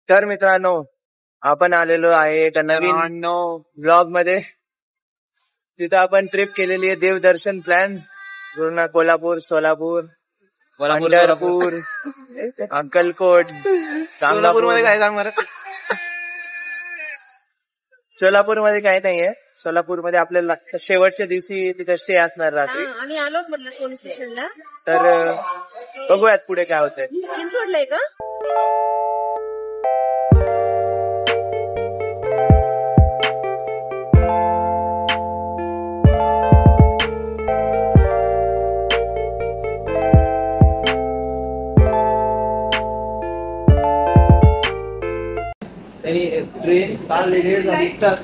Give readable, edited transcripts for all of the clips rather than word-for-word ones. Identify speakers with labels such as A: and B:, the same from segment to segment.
A: तर मित्रांनो, आपण आलेलो आहे एका नवीन ब्लॉग मध्ये. तिथं आपण ट्रिप केलेली आहे देवदर्शन प्लॅन. पूर्ण कोल्हापूर, सोलापूर, पंढरपूर, अक्कलकोट,
B: सोलापूरमध्ये काय सांगणार?
A: सोलापूरमध्ये काय नाहीये. सोलापूरमध्ये आपल्याला शेवटच्या दिवशी तिथे स्टे असणार रात्री.
C: आम्ही आलोच म्हटलं पोलीस स्टेशनला.
A: तर बघूयात पुढे काय होतंय.
C: चिंचवडला आहे का?
B: ट्रेन काल लेट झाली तर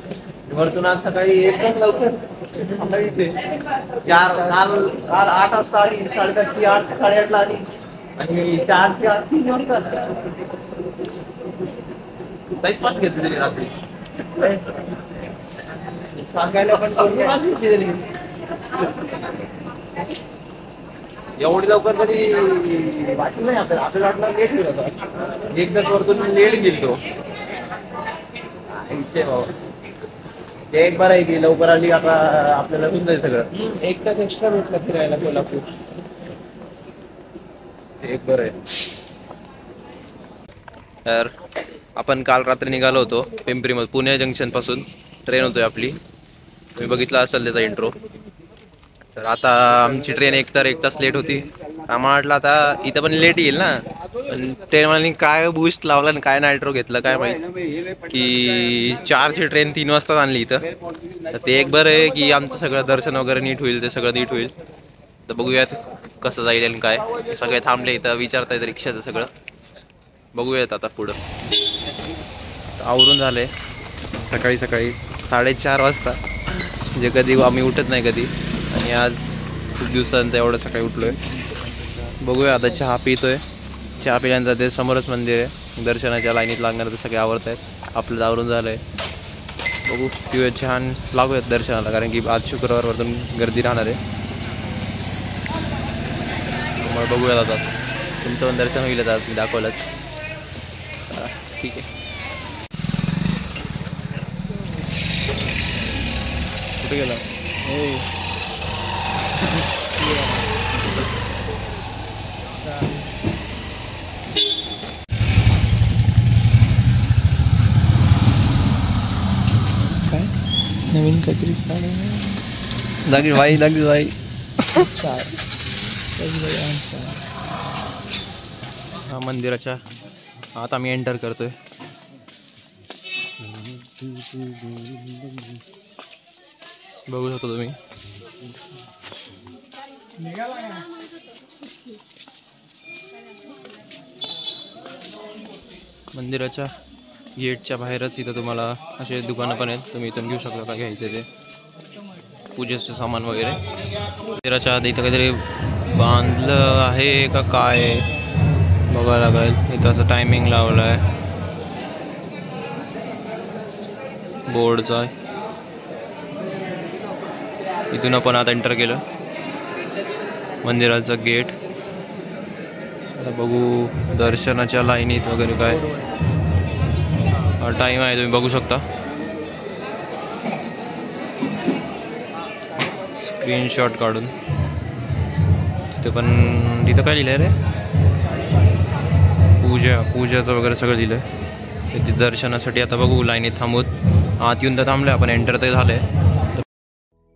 B: वरतून आज सकाळी एकदम लवकर काल 8 वाजता आली, 7:30ची 8 साडेआठला आली आणि 4ची आज 3 वाजता काहीच पाठ घेतली रात्री. सांगायला पण एवढी लवकर कधी वाटलं नाही आपल्याला. आपल्याला वाटलं लेट गेलो होता. एकदाच वरतून लेट गेलो. ते एक बरं आहे की लवकर आली, आता आपल्याला होऊन जाईल सगळं. 1 तास एक्स्ट्रा भेटला फिरायला कोल्हापूर. एक बरं आहे. तर आपण काल रात्री निघालो होतो पिंपरीमध्ये, पुणे जंक्शन पासून ट्रेन होतोय आपली. तुम्ही बघितला असेल त्याचा इंट्रो. तर आता आमची ट्रेन 1 तास लेट होती. आम्हाला वाटलं आता इथं पण लेट येईल ना, पण ट्रेनवाल्यांनी काय बूस्ट लावला आणि काय नायट्रो घेतलं काय माहिती, की 4ची ट्रेन 3 वाजताच आणली इथं. तर ते एक बरं आहे की आमचं सगळं दर्शन वगैरे नीट होईल, ते सगळं नीट होईल. तर बघूयात कसं जाईल आणि काय. सगळे थांबले इथं, विचारतायत रिक्षाचं सगळं. बघूयात आता पुढं. आवरून झाले सकाळी 4:30 वाजता, म्हणजे कधी आम्ही उठत नाही कधी, आणि आज खूप दिवसानंतर एवढं सकाळी उठलोय. बघूया आता. चहा पितोय. चहा पिल्यानंतर ते समोरच मंदिर आहे, दर्शनाच्या लाईनीत लागणार ते सगळे आवरत आहेत. आपलं आवरून झालंय. बघू पिऊया छान, लागूयात दर्शनाला, कारण की आज शुक्रवारवरून गर्दी राहणार आहे. मग बघूयात आता. तुमचं पण दर्शन होईल आता, मी दाखवलंच. ठीक आहे. कुठे गेला?
A: काय नवीन काहीतरी
B: दाखव भाई.
A: हा मंदिराच्या आत आम्ही एंटर करतोय. बघू शकतो तुम्ही. मंदिराच्या गेटच्या बाहेरच इथं तुम्हाला असे दुकानं पण आहेत. तुम्ही इथून घेऊ शकता काय घ्यायचं ते, पूजेचं सामान वगैरे. मंदिराच्या आत इथं काहीतरी बांधलं आहे का काय बघायला लागेल. इथं असं टायमिंग लावलं आहे बोर्डचा. इथून आपण आता एंटर केलं मंदिराचं गेट. आता बघू दर्शनाच्या लाईनीत वगैरे काय टाइम आहे, तुम्ही बघू शकता. स्क्रीनशॉट काढून. तिथं काय लिहिलंय रे? पूजाचं वगैरे सगळं दिलंय. तिथे दर्शनासाठी आता बघू लाईनीत थांबूत. आत येऊन तर थांबले आपण, एंटर तर झालंय.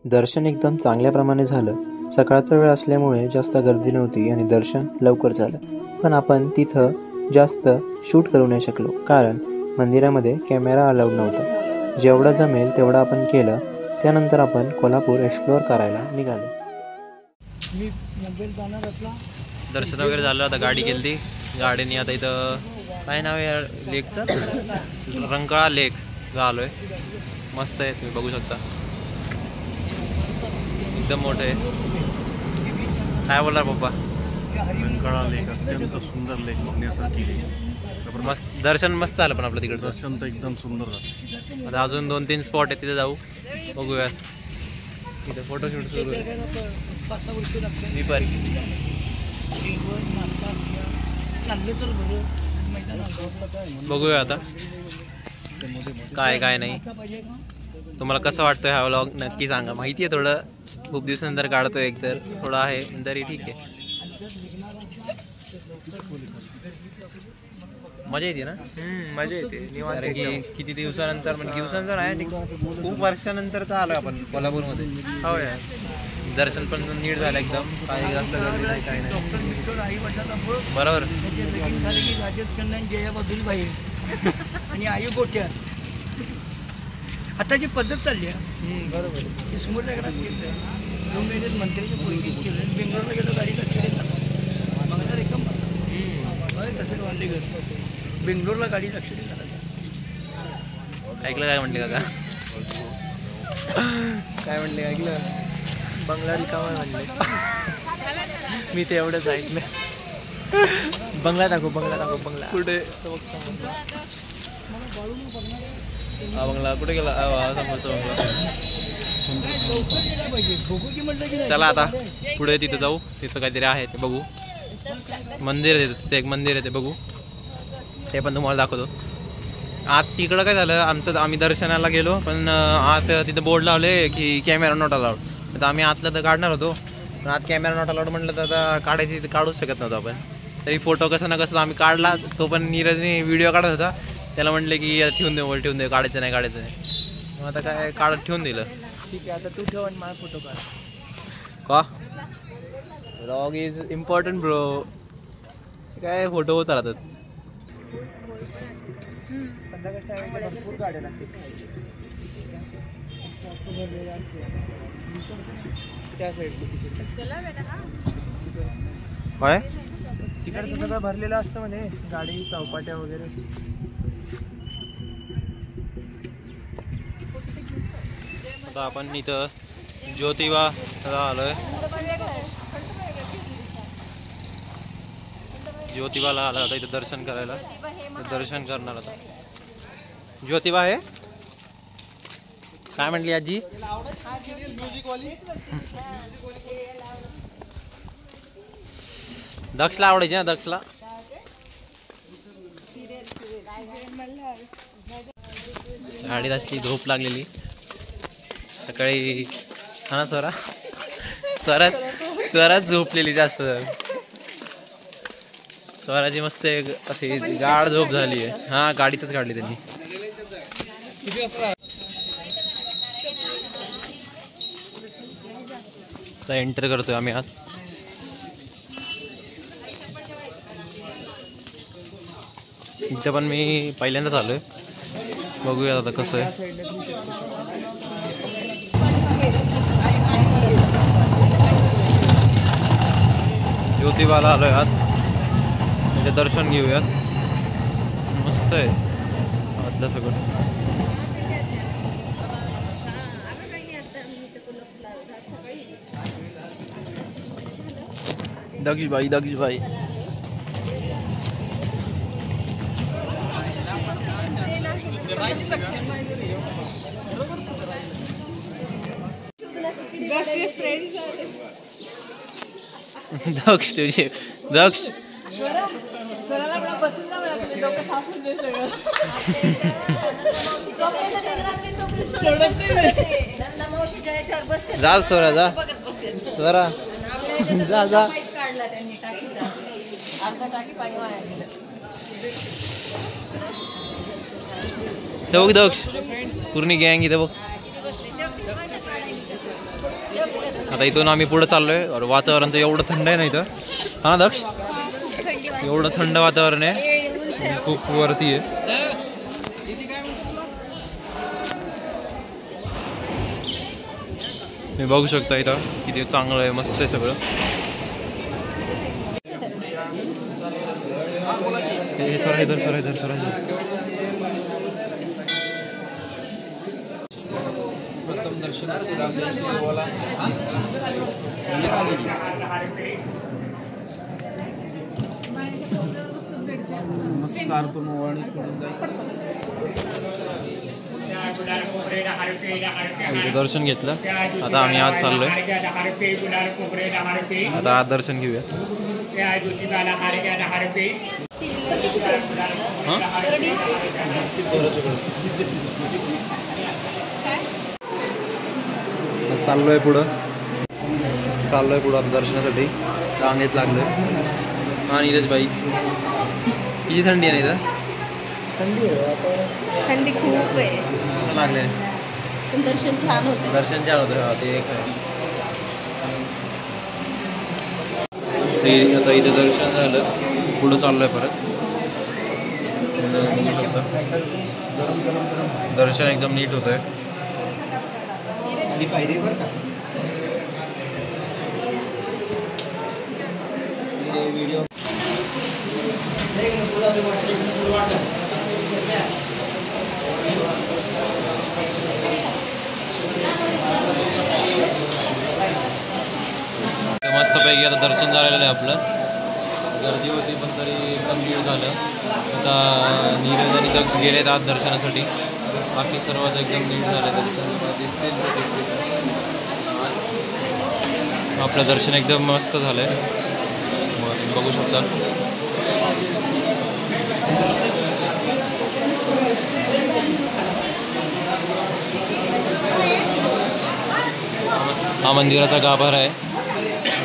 D: दर्शन एकदम चांगल्या प्रमाणे झालं. सकाळचा वेळ असल्यामुळे जास्त गर्दी नव्हती आणि दर्शन लवकर झालं. पण आपण तिथं जास्त शूट करू नाही शकलो, कारण मंदिरामध्ये कॅमेरा अलाउड नव्हता. जेवढं जमेल तेवढं आपण केलं. त्यानंतर आपण कोल्हापूर एक्सप्लोअर करायला निघालो.
A: दर्शन वगैरे झालं. आता गाडी गेली. गाडीने आता इथं काय नाव आहे लेकचं? रंकाळा लेक आलोय. मस्त आहे, तुम्ही बघू शकता. एकदम मोठं आहे. काय बोलणार पप्पा?
E: रंकाळा लेक अत्यंत सुंदर लेक बघण्यासारखी.
A: मस्त दर्शन मस्त झालं. पण आपलं तिकडे
E: दर्शन तर एकदम सुंदर झालं.
A: आता अजून 2-3 स्पॉट आहे, तिथे जाऊ. बघूयात. तिथे फोटोशूट सुरू आहे. बघूया आता काय काय नाही. तुम्हाला कसं वाटतं हा व्लॉग नक्की सांगा. माहिती आहे थोडं खूप दिवसानंतर काढतोय एक तर थोडं आहे तरी ठीक आहे. मजा येते ना.
B: मजा येते निवांत
A: कारण की
B: एकदम.
A: किती दिवसानंतर म्हणजे दिवसानंतर आहे खूप वर्षानंतर तर आलोय आपण कोल्हापूरमध्ये.
B: हो यार.
A: दर्शन पण नीट झालं एकदम. काही जास्त गर्दी नाही काही नाही. बरोबर.
F: राजेश खन्ना जया बदुलबाई आणि आई गोट्या आता जी पद्धत चालली आहे
B: बरोबर.
F: ते समोर मंत्र्याच्या पोरगी केलं. बेंगलोरला गेलो गाडी टाकली बघणार एकदम कसं वाढले गस बेंगलोरला गाडी टाकली
A: ऐकलं काय म्हणते काका?
B: काय म्हणले ऐकलं? बंगला रिकामा म्हणले. मी ते एवढंच ऐकलं. बंगला दाखव बंगला
A: कुठे हा बंगला कुठे गेला? समोरचा बंगला. चला आता पुढे तिथं जाऊ. तिथं काहीतरी आहे ते बघू. मंदिर आहे तिथे एक मंदिर आहे ते बघू. ते पण तुम्हाला दाखवतो. आत तिकडं काय झालं आमचं आम्ही दर्शनाला गेलो पण आत तिथं बोर्ड लावले की कॅमेरा नॉट अलाउड. तर आम्ही आतलं तर काढणार होतो पण आत कॅमेरा नॉट अलाउड म्हटलं तर आता काढायची काढूच शकत नव्हतो आपण. तरी फोटो कसं ना कसं आम्ही काढला. तो पण नीरजने व्हिडिओ काढत होता. त्याला म्हटलं की ठेवून दे काढायचं नाही मग आता काय काढत ठेवून दिलं.
B: ठीक आहे आता तू ठेव आणि माझा फोटो काढ.
A: का व्लॉग इज इम्पॉर्टंट ब्रो. काय फोटो होत राहतात.
B: भरपूर गाड्या लागते. त्या साईडची
A: काय
B: तिकडचं सगळं भरलेलं असतं म्हणे गाडी चौपाट्या वगैरे.
A: आता आपण इथं ज्योतिबा आलोय. ज्योतिबाला आला आता इथं दर्शन करायला. दर्शन करणार आता. ज्योतिबा आहे काय म्हटली आजी? दक्षला आवडायची ना दक्षला. गाडीत असली झोप लागलेली सकाळी. हा ना स्वरात झोपलेली जास्त. स्वराची मस्त अशी गाढ झोप झाली आहे. हा गाडीतच काढली त्यांनी. एंटर करतोय आम्ही आत. इथं पण मी पहिल्यांदाच आलोय. बघूया आता कसं आहे. ज्योतिबाला आलोय आत. म्हणजे दर्शन घेऊयात. मस्त आहे आतलं सगळं. दक्षबाई दक्ष तुझे दक्ष जा स्वरा जा स्वरा जा बघ दक्ष पूर्ण गँग इथं बघ. आता इथून आम्ही पुढे चाललोय. वातावरण तर एवढं थंड आहे ना इथं. हा ना दक्ष एवढं थंड वातावरण आहे. खूप वरती आहे. मी बघू शकता इथं किती चांगलं आहे. मस्त आहे सगळं. सोरायधर
B: प्रथम दर्शनाचे राजाला नमस्कार तो मोवाणी सोडून जायचं.
A: दर्शन घेतलं. आता आम्ही आज चाललोय. आता आज दर्शन घेऊया.
B: चाललोय पुढं आता दर्शनासाठी. रांगेत लागलोय. हा नीरज भाई, किती थंडी आहे इथं?
C: थंडी खूप आहे.
B: कसं लागलंय?
C: पण दर्शन छान होतं.
B: हा ते एक आहे. ते आता इथं दर्शन झालं, पुढं चाललोय परत. बघू शकता दर्शन एकदम नीट होत आहे. मस्तपैकी आता दर्शन झालेलं आहे आपलं. गर्दी होती पण तरी एकदम नीट झालं. आता नीरज आणि दक्ष गेलेत आत दर्शनासाठी. बाकी सर्व एकदम नीट झालं दर्शन. दिसतील ते दिसतील. आपलं दर्शन एकदम मस्त झालं आहे. तुम्ही बघू शकता. हा मंदिराचा गाभारा आहे,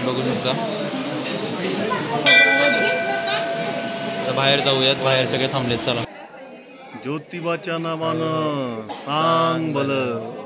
B: बघू शकता. तर बाहेर जाऊयात. बाहेर सगळे थांबलेत. चला.
E: ज्योतिबाच्या नावानं सांग भलं.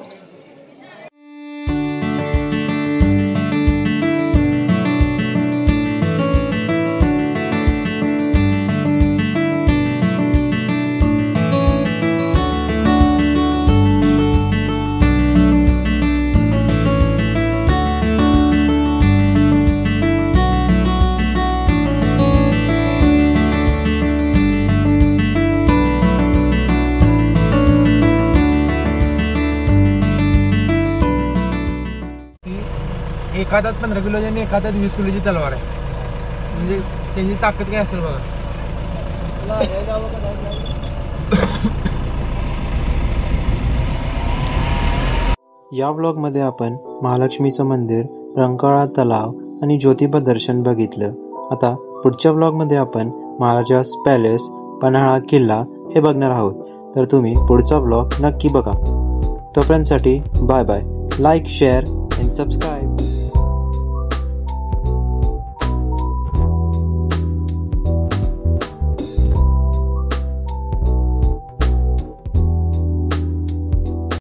G: एक हातात 15 किलोची आणि एक हातात 20 किलोची तलवार आहे. म्हणजे त्याची ताकद काय असेल बघा.
D: या व्लॉगमध्ये आपण महालक्ष्मीचं मंदिर, रंकाळा तलाव आणि ज्योतिबा दर्शन बघितलं. आता पुढच्या व्लॉगमध्ये आपण महाराजास पॅलेस, पन्हाळा किल्ला हे बघणार आहोत. तर तुम्ही पुढचा व्लॉग नक्की बघा. तोपर्यंतसाठी bye bye. Like, share and subscribe.